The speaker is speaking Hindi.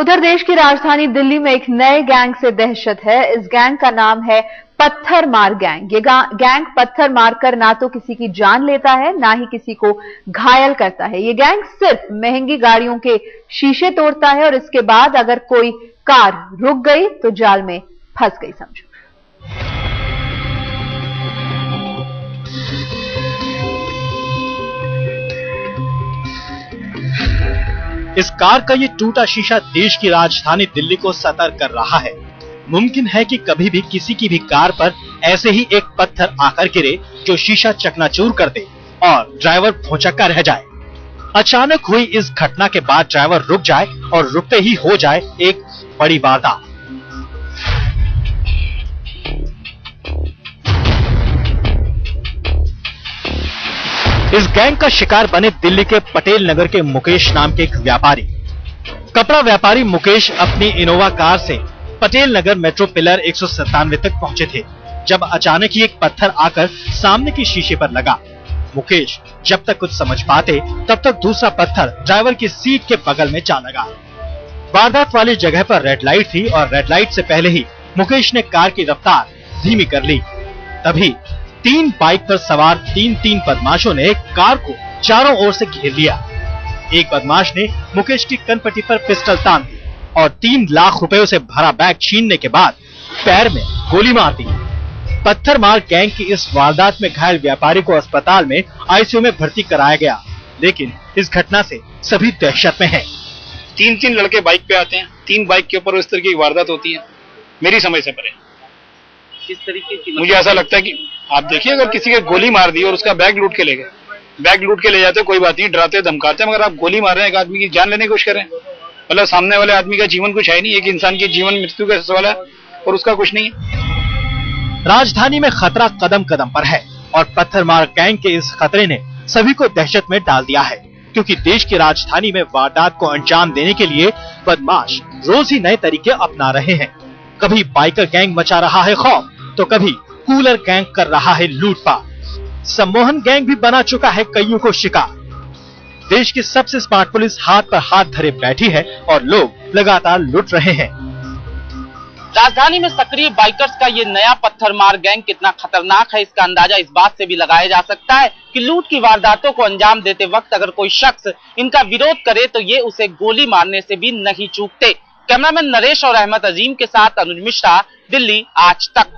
उधर देश की राजधानी दिल्ली में एक नए गैंग से दहशत है। इस गैंग का नाम है पत्थर मार गैंग। ये गैंग पत्थर मारकर ना तो किसी की जान लेता है, ना ही किसी को घायल करता है। ये गैंग सिर्फ महंगी गाड़ियों के शीशे तोड़ता है और इसके बाद अगर कोई कार रुक गई तो जाल में फंस गई समझो। इस कार का ये टूटा शीशा देश की राजधानी दिल्ली को सतर्क कर रहा है। मुमकिन है कि कभी भी किसी की भी कार पर ऐसे ही एक पत्थर आकर गिरे जो शीशा चकनाचूर कर दे और ड्राइवर भौचक्का रह जाए। अचानक हुई इस घटना के बाद ड्राइवर रुक जाए और रुकते ही हो जाए एक बड़ी वारदात। इस गैंग का शिकार बने दिल्ली के पटेल नगर के मुकेश नाम के एक व्यापारी। कपड़ा व्यापारी मुकेश अपनी इनोवा कार से पटेल नगर मेट्रो पिलर 197 तक पहुंचे थे जब अचानक ही एक पत्थर आकर सामने की शीशे पर लगा। मुकेश जब तक कुछ समझ पाते तब तक दूसरा पत्थर ड्राइवर की सीट के बगल में जा लगा। वारदात वाली जगह पर रेड लाइट थी और रेड लाइट से पहले ही मुकेश ने कार की रफ्तार धीमी कर ली। तभी 3 बाइक पर सवार तीन बदमाशों ने कार को चारों ओर से घेर लिया। एक बदमाश ने मुकेश की कनपट्टी पर पिस्टल तान दी और 3 लाख रुपए से भरा बैग छीनने के बाद पैर में गोली मार दी। पत्थर मार गैंग की इस वारदात में घायल व्यापारी को अस्पताल में आईसीयू में भर्ती कराया गया, लेकिन इस घटना से सभी दहशत में हैं। 3 लड़के बाइक पे आते हैं, 3 बाइक के ऊपर इस तरह की वारदात होती है। मेरी समझ से परे किस तरीके की मुझे ऐसा लगता है कि आप देखिए, अगर किसी के गोली मार दी और उसका बैग लूट के ले गए, बैग लूट के ले जाते कोई बात नहीं, डराते धमकाते, मगर आप गोली मार रहे हैं, एक आदमी की जान लेने की कोशिश करें, मतलब सामने वाले आदमी का जीवन कुछ है नहीं, एक इंसान की जीवन मृत्यु का सवाल है और उसका कुछ नहीं है। राजधानी में खतरा कदम कदम पर है और पत्थर मार गैंग के इस खतरे ने सभी को दहशत में डाल दिया है, क्योंकि देश की राजधानी में वारदात को अंजाम देने के लिए बदमाश रोज ही नए तरीके अपना रहे हैं। कभी बाइकर गैंग मचा रहा है खौफ तो कभी कूलर गैंग कर रहा है लूटपाट। सम्मोहन गैंग भी बना चुका है कईयों को शिकार। देश की सबसे स्मार्ट पुलिस हाथ पर हाथ धरे बैठी है और लोग लगातार लूट रहे हैं। राजधानी में सक्रिय बाइकर्स का ये नया पत्थर मार गैंग कितना खतरनाक है, इसका अंदाजा इस बात से भी लगाया जा सकता है कि लूट की वारदातों को अंजाम देते वक्त अगर कोई शख्स इनका विरोध करे तो ये उसे गोली मारने से भी नहीं चूकते। कैमरामैन नरेश और अहमद अजीम के साथ अनुज मिश्रा, दिल्ली आज तक।